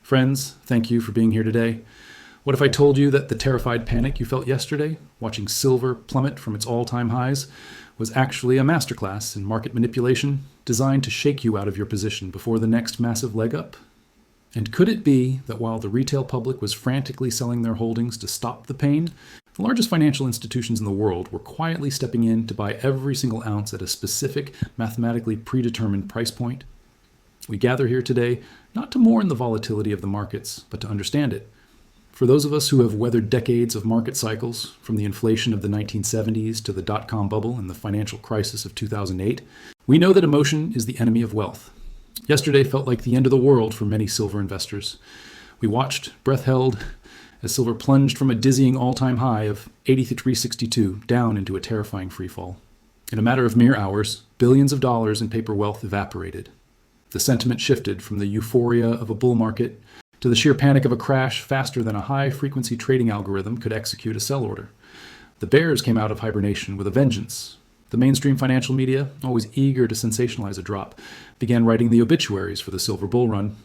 Friends, thank you for being here today. What if I told you that the terrified panic you felt yesterday, watching silver plummet from its all-time highs, was actually a masterclass in market manipulation designed to shake you out of your position before the next massive leg up? And could it be that while the retail public was frantically selling their holdings to stop the pain, the largest financial institutions in the world were quietly stepping in to buy every single ounce at a specific, mathematically predetermined price point? We gather here today not to mourn the volatility of the markets, but to understand it. For those of us who have weathered decades of market cycles, from the inflation of the 1970s to the dot-com bubble and the financial crisis of 2008, we know that emotion is the enemy of wealth. Yesterday felt like the end of the world for many silver investors. We watched, breath held, as silver plunged from a dizzying all-time high of 83.62 down into a terrifying freefall. In a matter of mere hours, billions of dollars in paper wealth evaporated. The sentiment shifted from the euphoria of a bull market to the sheer panic of a crash faster than a high-frequency trading algorithm could execute a sell order. The bears came out of hibernation with a vengeance. The mainstream financial media, always eager to sensationalize a drop, began writing the obituaries for the silver bull run.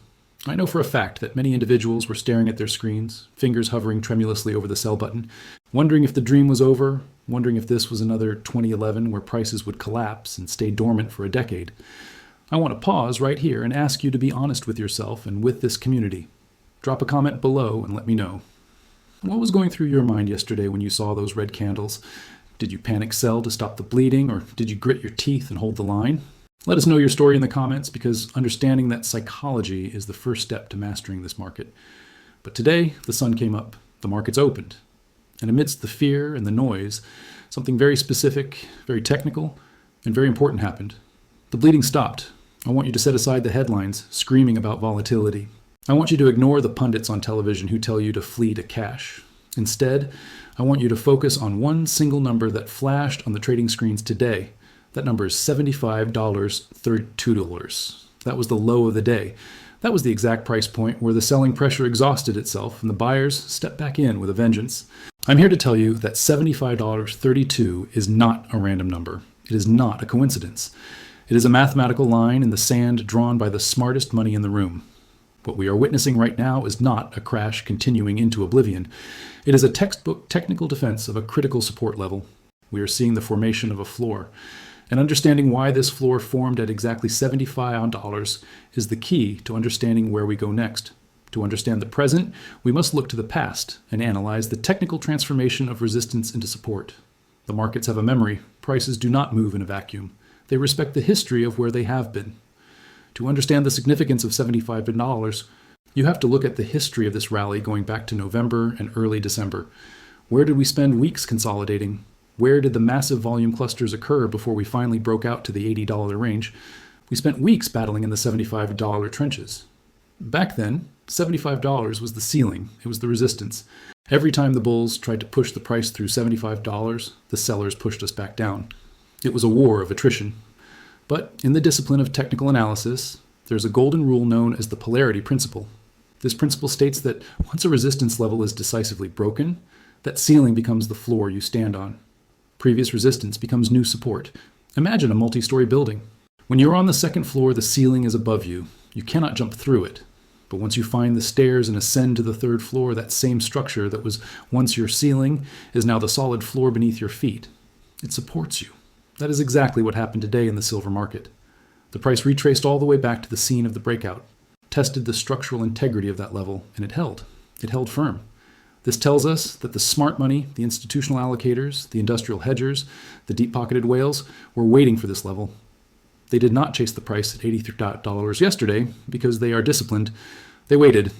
I know for a fact that many individuals were staring at their screens, fingers hovering tremulously over the sell button, wondering if the dream was over, wondering if this was another 2011 where prices would collapse and stay dormant for a decade. I want to pause right here and ask you to be honest with yourself and with this community. Drop a comment below and let me know. What was going through your mind yesterday when you saw those red candles? Did you panic sell to stop the bleeding, or did you grit your teeth and hold the line? Let us know your story in the comments, because understanding that psychology is the first step to mastering this market. But today, the sun came up, the markets opened, and amidst the fear and the noise, something very specific, very technical, and very important happened. The bleeding stopped. I want you to set aside the headlines screaming about volatility. I want you to ignore the pundits on television who tell you to flee to cash. Instead, I want you to focus on one single number that flashed on the trading screens today. That number is $75.32. That was the low of the day. That was the exact price point where the selling pressure exhausted itself and the buyers stepped back in with a vengeance. I'm here to tell you that $75.32 is not a random number. It is not a coincidence. It is a mathematical line in the sand drawn by the smartest money in the room. What we are witnessing right now is not a crash continuing into oblivion. It is a textbook technical defense of a critical support level. We are seeing the formation of a floor. And understanding why this floor formed at exactly $75 is the key to understanding where we go next. To understand the present, we must look to the past and analyze the technical transformation of resistance into support. The markets have a memory. Prices do not move in a vacuum. They respect the history of where they have been. To understand the significance of $75, you have to look at the history of this rally going back to November and early December. Where did we spend weeks consolidating? Where did the massive volume clusters occur before we finally broke out to the $80 range? We spent weeks battling in the $75 trenches. Back then, $75 was the ceiling. It was the resistance. Every time the bulls tried to push the price through $75, the sellers pushed us back down. It was a war of attrition. But in the discipline of technical analysis, there's a golden rule known as the polarity principle. This principle states that once a resistance level is decisively broken, that ceiling becomes the floor you stand on. Previous resistance becomes new support. Imagine a multi-story building. When you're on the second floor, the ceiling is above you. You cannot jump through it. But once you find the stairs and ascend to the third floor, that same structure that was once your ceiling is now the solid floor beneath your feet. It supports you. That is exactly what happened today in the silver market. The price retraced all the way back to the scene of the breakout, tested the structural integrity of that level, and it held. It held firm. This tells us that the smart money, the institutional allocators, the industrial hedgers, the deep-pocketed whales were waiting for this level. They did not chase the price at $83 yesterday because they are disciplined. They waited.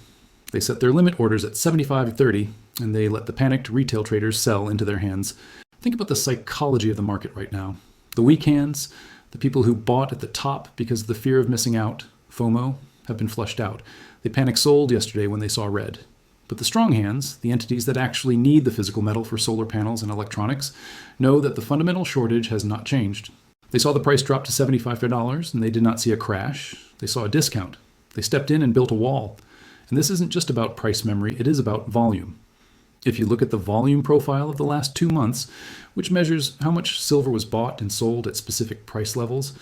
They set their limit orders at $75.30, and they let the panicked retail traders sell into their hands. Think about the psychology of the market right now. The weak hands, the people who bought at the top because of the fear of missing out, FOMO, have been flushed out. They panic sold yesterday when they saw red. But the strong hands, the entities that actually need the physical metal for solar panels and electronics, know that the fundamental shortage has not changed. They saw the price drop to $75 and they did not see a crash. They saw a discount. They stepped in and built a wall. And this isn't just about price memory, it is about volume. If you look at the volume profile of the last 2 months, which measures how much silver was bought and sold at specific price levels,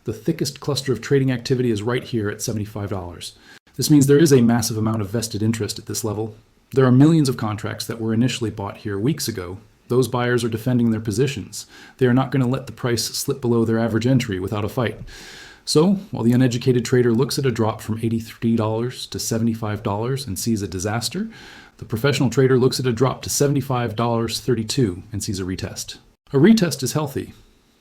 the thickest cluster of trading activity is right here at $75. This means there is a massive amount of vested interest at this level. There are millions of contracts that were initially bought here weeks ago. Those buyers are defending their positions. They are not going to let the price slip below their average entry without a fight. So, while the uneducated trader looks at a drop from $83 to $75 and sees a disaster, the professional trader looks at a drop to $75.32 and sees a retest. A retest is healthy.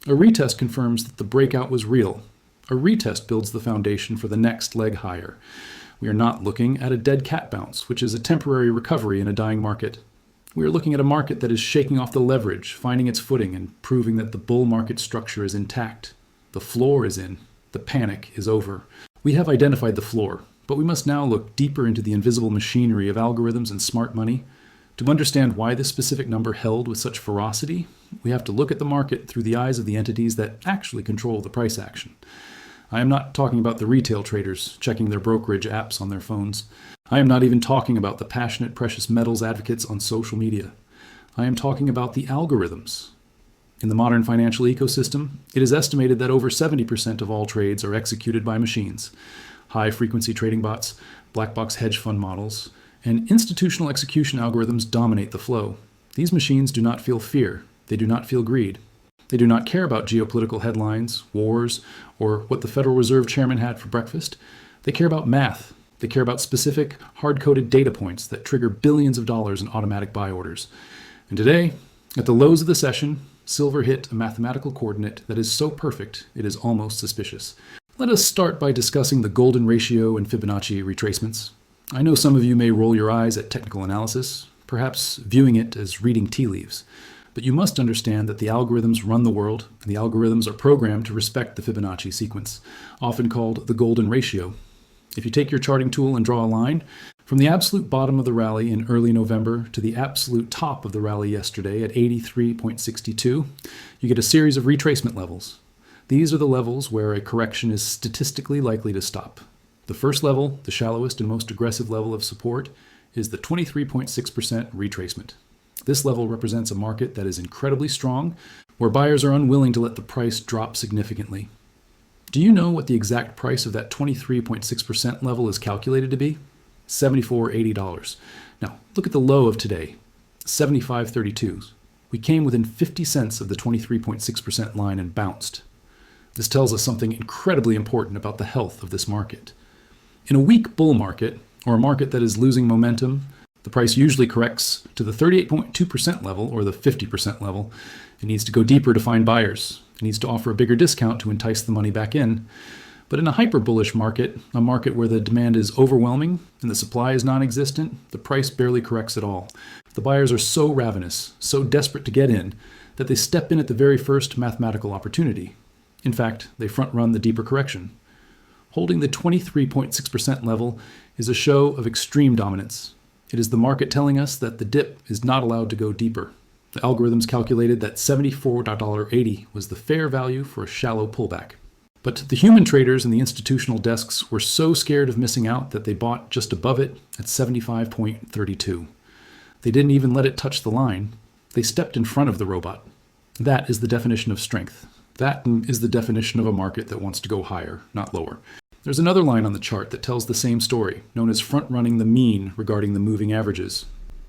A retest confirms that the breakout was real. A retest builds the foundation for the next leg higher. We are not looking at a dead cat bounce, which is a temporary recovery in a dying market. We are looking at a market that is shaking off the leverage, finding its footing, and proving that the bull market structure is intact. The floor is in. The panic is over. We have identified the floor, but we must now look deeper into the invisible machinery of algorithms and smart money. To understand why this specific number held with such ferocity, we have to look at the market through the eyes of the entities that actually control the price action. I am not talking about the retail traders checking their brokerage apps on their phones. I am not even talking about the passionate precious metals advocates on social media. I am talking about the algorithms. In the modern financial ecosystem, it is estimated that over 70% of all trades are executed by machines. High-frequency trading bots, black box hedge fund models, and institutional execution algorithms dominate the flow. These machines do not feel fear. They do not feel greed. They do not care about geopolitical headlines, wars, or what the Federal Reserve Chairman had for breakfast. They care about math. They care about specific, hard-coded data points that trigger billions of dollars in automatic buy orders. And today, at the lows of the session, silver hit a mathematical coordinate that is so perfect it is almost suspicious. Let us start by discussing the golden ratio and Fibonacci retracements. I know some of you may roll your eyes at technical analysis, perhaps viewing it as reading tea leaves. But you must understand that the algorithms run the world, and the algorithms are programmed to respect the Fibonacci sequence, often called the golden ratio. If you take your charting tool and draw a line, from the absolute bottom of the rally in early November to the absolute top of the rally yesterday at 83.62, you get a series of retracement levels. These are the levels where a correction is statistically likely to stop. The first level, the shallowest and most aggressive level of support, is the 23.6% retracement. This level represents a market that is incredibly strong, where buyers are unwilling to let the price drop significantly. Do you know what the exact price of that 23.6% level is calculated to be? $74.80. Now, look at the low of today, $75.32. We came within 50 cents of the 23.6% line and bounced. This tells us something incredibly important about the health of this market. In a weak bull market, or a market that is losing momentum, the price usually corrects to the 38.2% level or the 50% level. It needs to go deeper to find buyers. It needs to offer a bigger discount to entice the money back in. But in a hyper-bullish market, a market where the demand is overwhelming and the supply is non-existent, the price barely corrects at all. The buyers are so ravenous, so desperate to get in, that they step in at the very first mathematical opportunity. In fact, they front-run the deeper correction. Holding the 23.6% level is a show of extreme dominance. It is the market telling us that the dip is not allowed to go deeper. The algorithms calculated that $74.80 was the fair value for a shallow pullback. But the human traders and the institutional desks were so scared of missing out that they bought just above it at 75.32. They didn't even let it touch the line. They stepped in front of the robot. That is the definition of strength. That is the definition of a market that wants to go higher, not lower. There's another line on the chart that tells the same story, known as front-running the mean regarding the moving averages.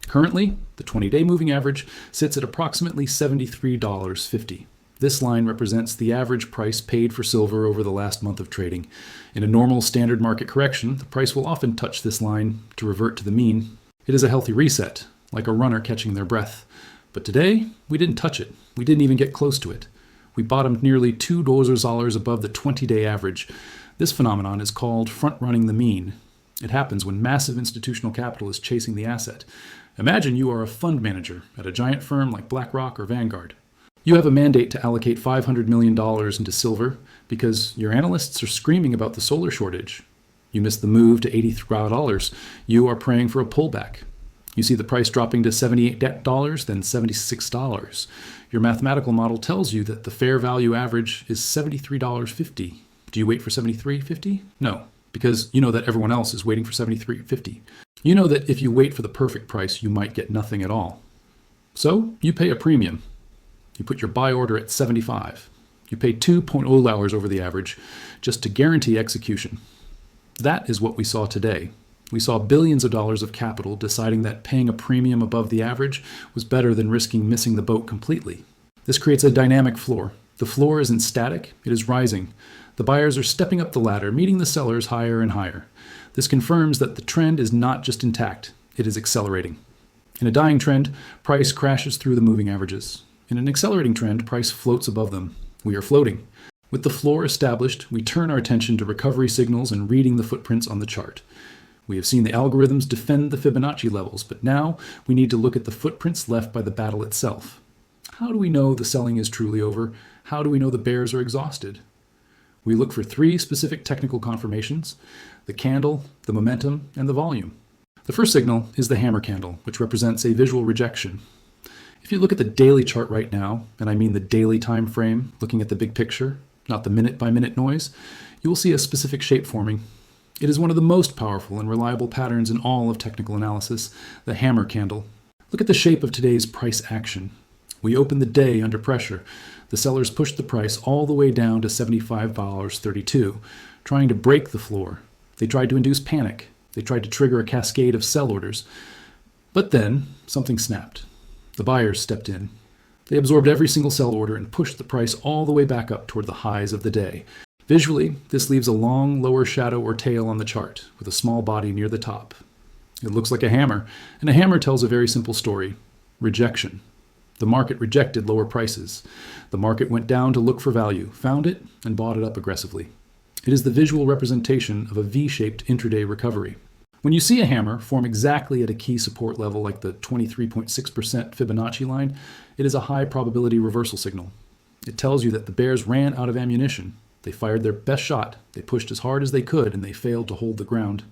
Currently, the 20-day moving average sits at approximately $73.50. This line represents the average price paid for silver over the last month of trading. In a normal standard market correction, the price will often touch this line to revert to the mean. It is a healthy reset, like a runner catching their breath. But today, we didn't touch it. We didn't even get close to it. We bottomed nearly $2 above the 20-day average. This phenomenon is called front-running the mean. It happens when massive institutional capital is chasing the asset. Imagine you are a fund manager at a giant firm like BlackRock or Vanguard. You have a mandate to allocate $500 million into silver because your analysts are screaming about the solar shortage. You missed the move to $83. You are praying for a pullback. You see the price dropping to $78, then $76. Your mathematical model tells you that the fair value average is $73.50. Do you wait for $73.50? No, because you know that everyone else is waiting for $73.50. You know that if you wait for the perfect price, you might get nothing at all. So you pay a premium. You put your buy order at 75. You pay 2.0 hours over the average just to guarantee execution. That is what we saw today. We saw billions of dollars of capital deciding that paying a premium above the average was better than risking missing the boat completely. This creates a dynamic floor. The floor isn't static, it is rising. The buyers are stepping up the ladder, meeting the sellers higher and higher. This confirms that the trend is not just intact, it is accelerating. In a dying trend, price crashes through the moving averages. In an accelerating trend, price floats above them. We are floating. With the floor established, we turn our attention to recovery signals and reading the footprints on the chart. We have seen the algorithms defend the Fibonacci levels, but now we need to look at the footprints left by the battle itself. How do we know the selling is truly over? How do we know the bears are exhausted? We look for three specific technical confirmations: the candle, the momentum, and the volume. The first signal is the hammer candle, which represents a visual rejection. If you look at the daily chart right now, and I mean the daily time frame, looking at the big picture, not the minute-by-minute noise, you will see a specific shape forming. It is one of the most powerful and reliable patterns in all of technical analysis, the hammer candle. Look at the shape of today's price action. We opened the day under pressure. The sellers pushed the price all the way down to $75.32, trying to break the floor. They tried to induce panic. They tried to trigger a cascade of sell orders. But then, something snapped. The buyers stepped in. They absorbed every single sell order and pushed the price all the way back up toward the highs of the day. Visually, this leaves a long lower shadow or tail on the chart, with a small body near the top. It looks like a hammer, and a hammer tells a very simple story: rejection. The market rejected lower prices. The market went down to look for value, found it, and bought it up aggressively. It is the visual representation of a V-shaped intraday recovery. When you see a hammer form exactly at a key support level like the 23.6% Fibonacci line, it is a high probability reversal signal. It tells you that the bears ran out of ammunition. They fired their best shot, they pushed as hard as they could, and they failed to hold the ground.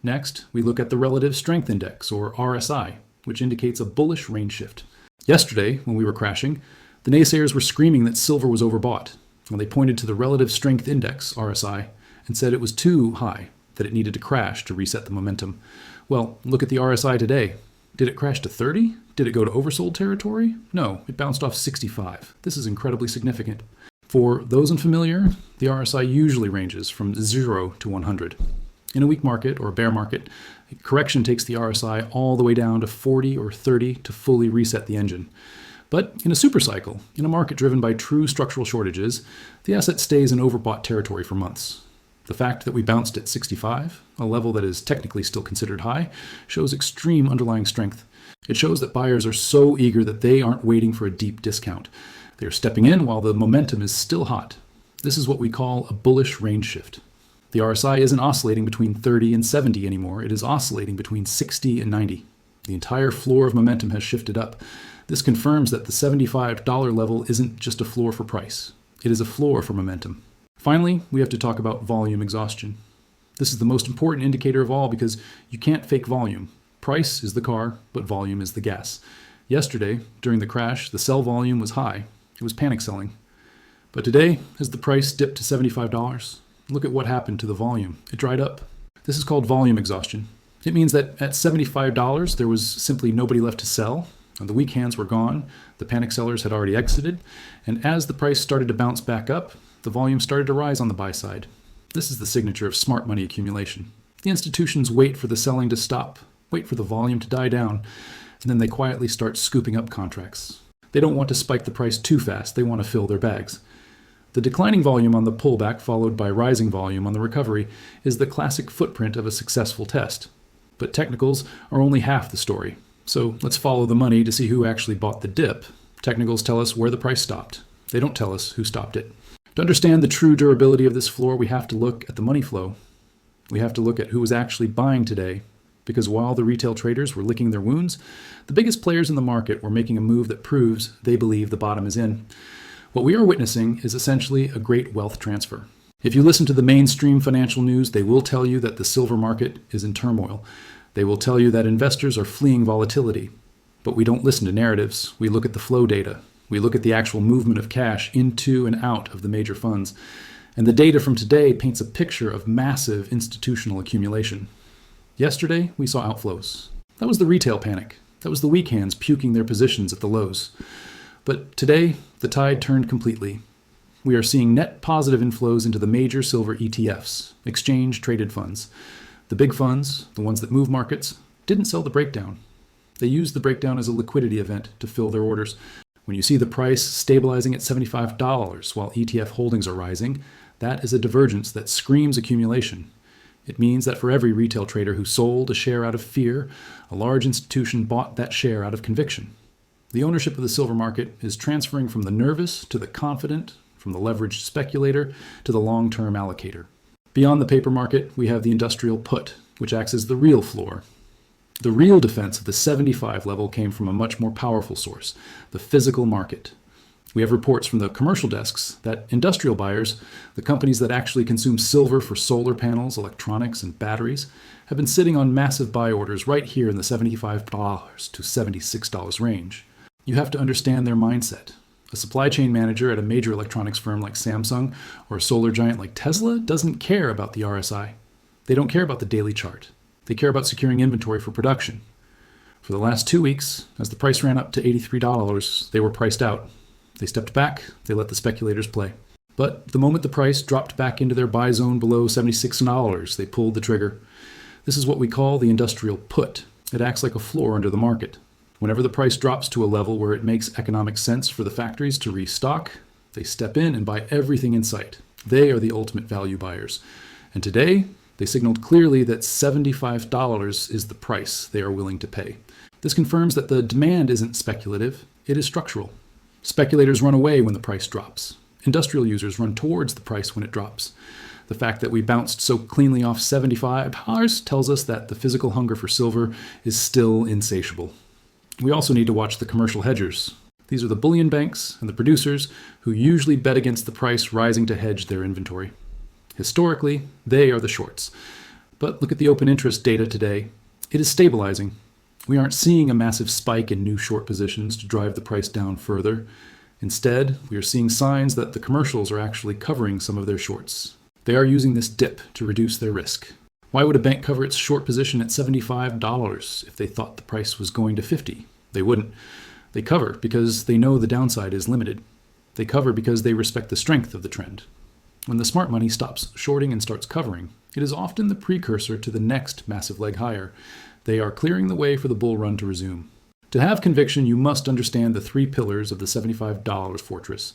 Next, we look at the Relative Strength Index, or RSI, which indicates a bullish range shift. Yesterday, when we were crashing, the naysayers were screaming that silver was overbought, when they pointed to the Relative Strength Index, RSI, and said it was too high, that it needed to crash to reset the momentum. Well, look at the RSI today. Did it crash to 30? Did it go to oversold territory? No, it bounced off 65. This is incredibly significant. For those unfamiliar, the RSI usually ranges from 0 to 100. In a weak market or a bear market, a correction takes the RSI all the way down to 40 or 30 to fully reset the engine. But in a supercycle, in a market driven by true structural shortages, the asset stays in overbought territory for months. The fact that we bounced at 65, a level that is technically still considered high, shows extreme underlying strength. It shows that buyers are so eager that they aren't waiting for a deep discount. They are stepping in while the momentum is still hot. This is what we call a bullish range shift. The RSI isn't oscillating between 30 and 70 anymore. It is oscillating between 60 and 90. The entire floor of momentum has shifted up. This confirms that the $75 level isn't just a floor for price. It is a floor for momentum. Finally, we have to talk about volume exhaustion. This is the most important indicator of all because you can't fake volume. Price is the car, but volume is the gas. Yesterday, during the crash, the sell volume was high. It was panic selling. But today, as the price dipped to $75, look at what happened to the volume. It dried up. This is called volume exhaustion. It means that at $75, there was simply nobody left to sell. And the weak hands were gone. The panic sellers had already exited. And as the price started to bounce back up, the volume started to rise on the buy side. This is the signature of smart money accumulation. The institutions wait for the selling to stop, wait for the volume to die down, and then they quietly start scooping up contracts. They don't want to spike the price too fast. They want to fill their bags. The declining volume on the pullback followed by rising volume on the recovery is the classic footprint of a successful test. But technicals are only half the story. So let's follow the money to see who actually bought the dip. Technicals tell us where the price stopped. They don't tell us who stopped it. To understand the true durability of this floor, we have to look at the money flow. We have to look at who was actually buying today, because while the retail traders were licking their wounds, the biggest players in the market were making a move that proves they believe the bottom is in. What we are witnessing is essentially a great wealth transfer. If you listen to the mainstream financial news, they will tell you that the silver market is in turmoil. They will tell you that investors are fleeing volatility. But we don't listen to narratives. We look at the flow data. We look at the actual movement of cash into and out of the major funds. And the data from today paints a picture of massive institutional accumulation. Yesterday, we saw outflows. That was the retail panic. That was the weak hands puking their positions at the lows. But today, the tide turned completely. We are seeing net positive inflows into the major silver ETFs, exchange-traded funds. The big funds, the ones that move markets, didn't sell the breakdown. They used the breakdown as a liquidity event to fill their orders. When you see the price stabilizing at $75 while ETF holdings are rising, that is a divergence that screams accumulation. It means that for every retail trader who sold a share out of fear, a large institution bought that share out of conviction. The ownership of the silver market is transferring from the nervous to the confident, from the leveraged speculator to the long-term allocator. Beyond the paper market, we have the industrial put, which acts as the real floor. The real defense of the 75 level came from a much more powerful source, the physical market. We have reports from the commercial desks that industrial buyers, the companies that actually consume silver for solar panels, electronics, and batteries, have been sitting on massive buy orders right here in the $75 to $76 range. You have to understand their mindset. A supply chain manager at a major electronics firm like Samsung or a solar giant like Tesla doesn't care about the RSI. They don't care about the daily chart. They care about securing inventory for production. For the last 2 weeks, as the price ran up to $83, they were priced out. They stepped back, they let the speculators play. But the moment the price dropped back into their buy zone below $76, they pulled the trigger. This is what we call the industrial put. It acts like a floor under the market. Whenever the price drops to a level where it makes economic sense for the factories to restock, they step in and buy everything in sight. They are the ultimate value buyers. And today, they signaled clearly that $75 is the price they are willing to pay. This confirms that the demand isn't speculative, it is structural. Speculators run away when the price drops. Industrial users run towards the price when it drops. The fact that we bounced so cleanly off $75 tells us that the physical hunger for silver is still insatiable. We also need to watch the commercial hedgers. These are the bullion banks and the producers who usually bet against the price rising to hedge their inventory. Historically, they are the shorts. But look at the open interest data today. It is stabilizing. We aren't seeing a massive spike in new short positions to drive the price down further. Instead, we are seeing signs that the commercials are actually covering some of their shorts. They are using this dip to reduce their risk. Why would a bank cover its short position at $75 if they thought the price was going to $50? They wouldn't. They cover because they know the downside is limited. They cover because they respect the strength of the trend. When the smart money stops shorting and starts covering, it is often the precursor to the next massive leg higher. They are clearing the way for the bull run to resume. To have conviction, you must understand the 3 pillars of the $75 fortress.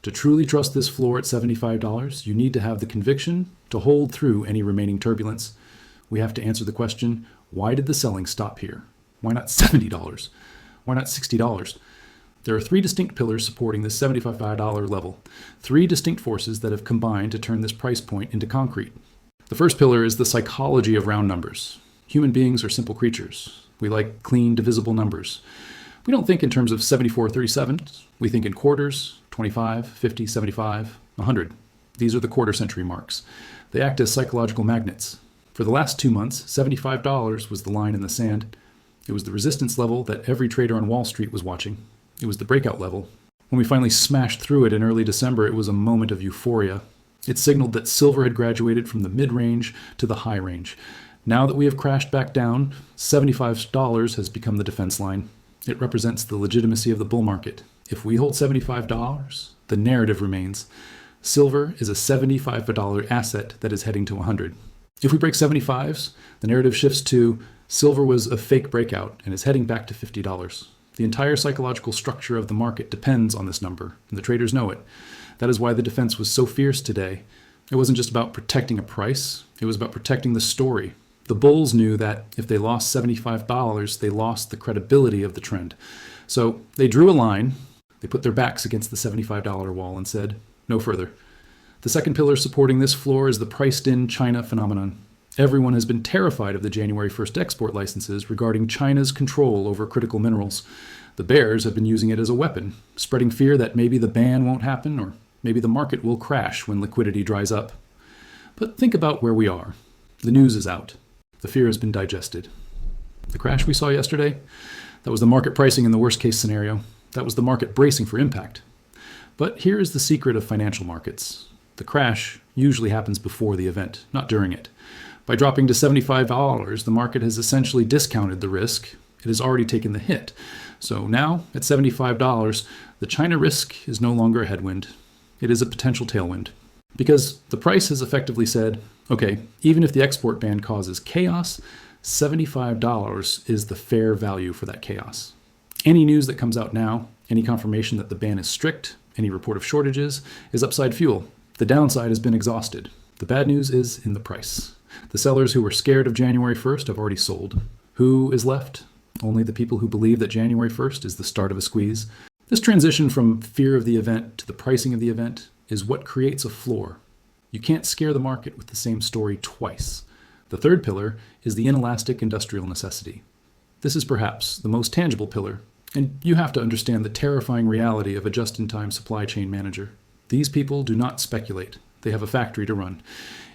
To truly trust this floor at $75, you need to have the conviction to hold through any remaining turbulence. We have to answer the question, why did the selling stop here? Why not $70? Why not $60? There are 3 distinct pillars supporting this $75 level, 3 distinct forces that have combined to turn this price point into concrete. The first pillar is the psychology of round numbers. Human beings are simple creatures. We like clean, divisible numbers. We don't think in terms of 74/37. We think in quarters, 25, 50, 75, 100. These are the quarter-century marks. They act as psychological magnets. For the last 2 months, $75 was the line in the sand. It was the resistance level that every trader on Wall Street was watching. It was the breakout level. When we finally smashed through it in early December, it was a moment of euphoria. It signaled that silver had graduated from the mid-range to the high range. Now that we have crashed back down, $75 has become the defense line. It represents the legitimacy of the bull market. If we hold $75, the narrative remains. Silver is a $75 asset that is heading to 100. If we break 75s, the narrative shifts to silver was a fake breakout and is heading back to $50. The entire psychological structure of the market depends on this number, and the traders know it. That is why the defense was so fierce today. It wasn't just about protecting a price, it was about protecting the story. The bulls knew that if they lost $75, they lost the credibility of the trend. So they drew a line, they put their backs against the $75 wall and said, no further. The second pillar supporting this floor is the priced-in China phenomenon. Everyone has been terrified of the January 1st export licenses regarding China's control over critical minerals. The bears have been using it as a weapon, spreading fear that maybe the ban won't happen or maybe the market will crash when liquidity dries up. But think about where we are. The news is out. The fear has been digested. The crash we saw yesterday, that was the market pricing in the worst-case scenario. That was the market bracing for impact. But here is the secret of financial markets. The crash usually happens before the event, not during it. By dropping to $75, the market has essentially discounted the risk. It has already taken the hit. So now, at $75, the China risk is no longer a headwind. it is a potential tailwind. Because the price has effectively said, okay, even if the export ban causes chaos, $75 is the fair value for that chaos. Any news that comes out now, any confirmation that the ban is strict, any report of shortages, is upside fuel. The downside has been exhausted. The bad news is in the price. The sellers who were scared of January 1st have already sold. Who is left? Only the people who believe that January 1st is the start of a squeeze. This transition from fear of the event to the pricing of the event is what creates a floor. You can't scare the market with the same story twice. The third pillar is the inelastic industrial necessity. This is perhaps the most tangible pillar, and you have to understand the terrifying reality of a just-in-time supply chain manager. These people do not speculate. They have a factory to run.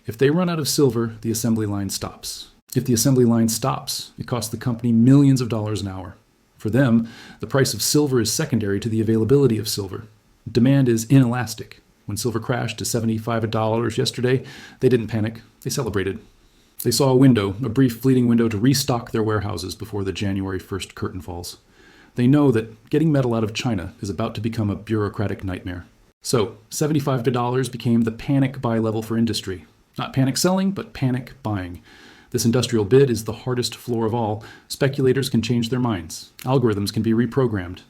If they run out of silver, the assembly line stops. If the assembly line stops, it costs the company millions of dollars an hour. For them, the price of silver is secondary to the availability of silver. Demand is inelastic. When silver crashed to $75 yesterday, they didn't panic. They celebrated. They saw a window, a brief fleeting window to restock their warehouses before the January 1st curtain falls. They know that getting metal out of China is about to become a bureaucratic nightmare. So, $75 became the panic buy level for industry. Not panic selling, but panic buying. This industrial bid is the hardest floor of all. Speculators can change their minds. Algorithms can be reprogrammed.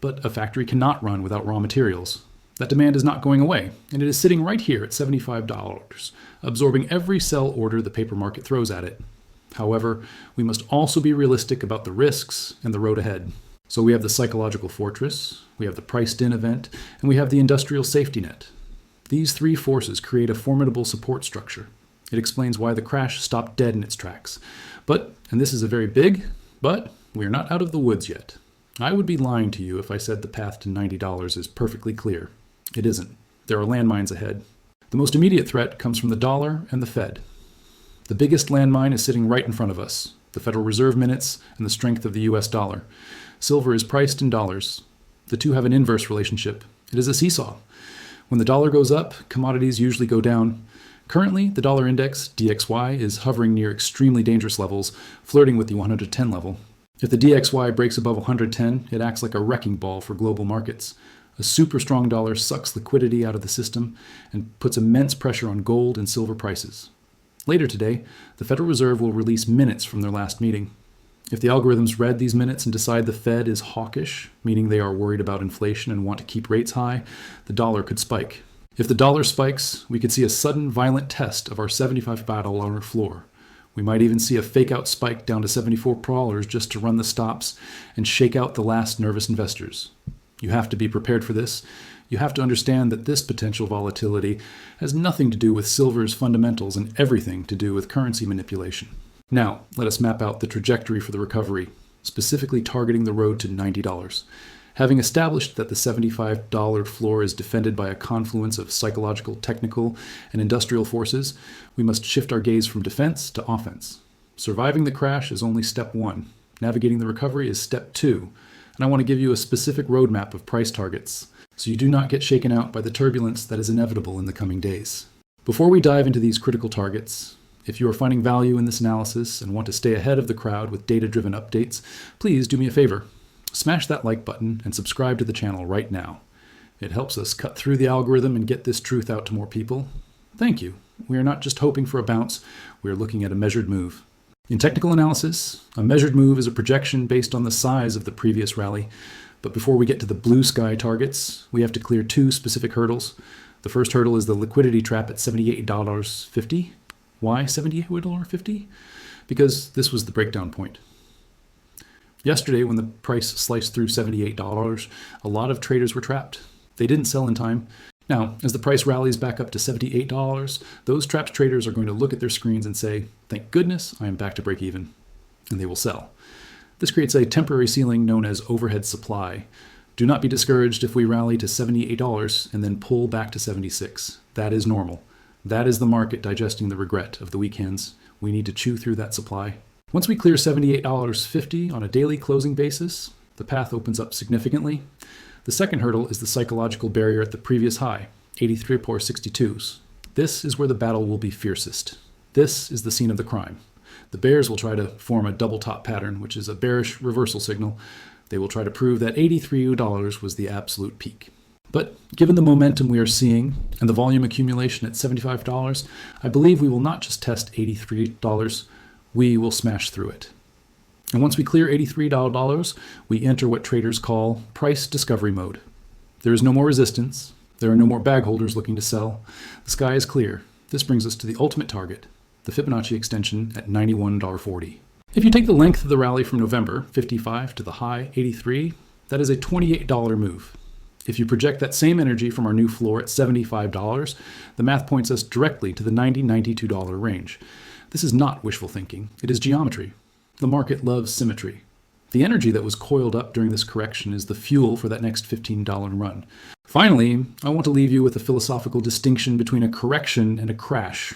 But a factory cannot run without raw materials. That demand is not going away, and it is sitting right here at $75, absorbing every sell order the paper market throws at it. However, we must also be realistic about the risks and the road ahead. So we have the psychological fortress, we have the priced-in event, and we have the industrial safety net. These three forces create a formidable support structure. It explains why the crash stopped dead in its tracks. But, and this is a very big, but we are not out of the woods yet. I would be lying to you if I said the path to $90 is perfectly clear. It isn't. There are landmines ahead. The most immediate threat comes from the dollar and the Fed. The biggest landmine is sitting right in front of us, the Federal Reserve minutes and the strength of the US dollar. Silver is priced in dollars. The two have an inverse relationship. It is a seesaw. When the dollar goes up, commodities usually go down. Currently, the dollar index, DXY, is hovering near extremely dangerous levels, flirting with the 110 level. If the DXY breaks above 110, it acts like a wrecking ball for global markets. A super strong dollar sucks liquidity out of the system and puts immense pressure on gold and silver prices. Later today, the Federal Reserve will release minutes from their last meeting. If the algorithms read these minutes and decide the Fed is hawkish, meaning they are worried about inflation and want to keep rates high, the dollar could spike. If the dollar spikes, we could see a sudden violent test of our $75 floor. We might even see a fake-out spike down to $74 just to run the stops and shake out the last nervous investors. You have to be prepared for this. You have to understand that this potential volatility has nothing to do with silver's fundamentals and everything to do with currency manipulation. Now, let us map out the trajectory for the recovery, specifically targeting the road to $90. Having established that the $75 floor is defended by a confluence of psychological, technical, and industrial forces, we must shift our gaze from defense to offense. Surviving the crash is only step one. Navigating the recovery is step two. And I want to give you a specific roadmap of price targets, so you do not get shaken out by the turbulence that is inevitable in the coming days. Before we dive into these critical targets, if you are finding value in this analysis and want to stay ahead of the crowd with data-driven updates, please do me a favor. Smash that like button and subscribe to the channel right now. It helps us cut through the algorithm and get this truth out to more people. Thank you. We are not just hoping for a bounce, we are looking at a measured move. In technical analysis, a measured move is a projection based on the size of the previous rally. But before we get to the blue sky targets, we have to clear two specific hurdles. The first hurdle is the liquidity trap at $78.50. Why $78.50? Because this was the breakdown point. Yesterday, when the price sliced through $78, a lot of traders were trapped. They didn't sell in time. Now, as the price rallies back up to $78, those trapped traders are going to look at their screens and say, "Thank goodness, I am back to break even," and they will sell. This creates a temporary ceiling known as overhead supply. Do not be discouraged if we rally to $78 and then pull back to $76. That is normal. That is the market digesting the regret of the weekends. We need to chew through that supply. Once we clear $78.50 on a daily closing basis, the path opens up significantly. The second hurdle is the psychological barrier at the previous high, 83.62s. This is where the battle will be fiercest. This is the scene of the crime. The bears will try to form a double top pattern, which is a bearish reversal signal. They will try to prove that $83 was the absolute peak. But given the momentum we are seeing and the volume accumulation at $75, I believe we will not just test $83, we will smash through it. And once we clear $83, we enter what traders call price discovery mode. There is no more resistance. There are no more bag holders looking to sell. The sky is clear. This brings us to the ultimate target, the Fibonacci extension at $91.40. If you take the length of the rally from November, 55, to the high, 83, that is a $28 move. If you project that same energy from our new floor at $75, the math points us directly to the $90, $92 range. This is not wishful thinking. It is geometry. The market loves symmetry. The energy that was coiled up during this correction is the fuel for that next $15 run. Finally, I want to leave you with a philosophical distinction between a correction and a crash.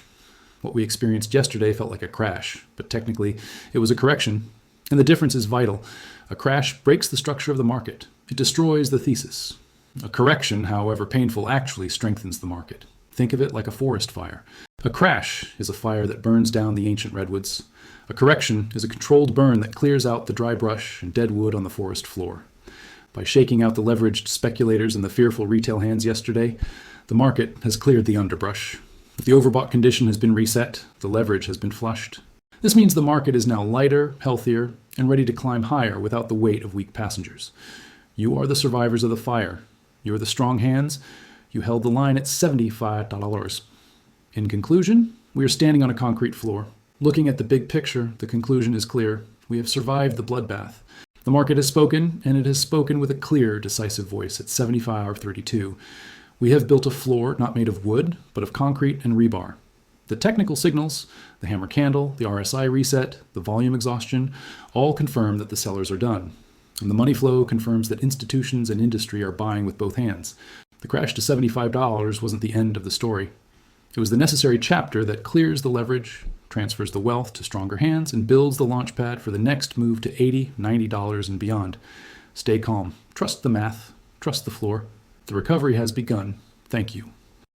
What we experienced yesterday felt like a crash, but technically it was a correction. And the difference is vital. A crash breaks the structure of the market. It destroys the thesis. A correction, however painful, actually strengthens the market. Think of it like a forest fire. A crash is a fire that burns down the ancient redwoods. A correction is a controlled burn that clears out the dry brush and dead wood on the forest floor. By shaking out the leveraged speculators and the fearful retail hands yesterday, the market has cleared the underbrush. The overbought condition has been reset. The leverage has been flushed. This means the market is now lighter, healthier, and ready to climb higher without the weight of weak passengers. You are the survivors of the fire. You are the strong hands. You held the line at $75. In conclusion, we are standing on a concrete floor. Looking at the big picture, the conclusion is clear. We have survived the bloodbath. The market has spoken, and it has spoken with a clear, decisive voice at $75.32. We have built a floor not made of wood, but of concrete and rebar. The technical signals, the hammer candle, the RSI reset, the volume exhaustion, all confirm that the sellers are done. And the money flow confirms that institutions and industry are buying with both hands. The crash to $75 wasn't the end of the story. It was the necessary chapter that clears the leverage, transfers the wealth to stronger hands, and builds the launch pad for the next move to $80, $90 and beyond. Stay calm. Trust the math. Trust the floor. The recovery has begun. Thank you.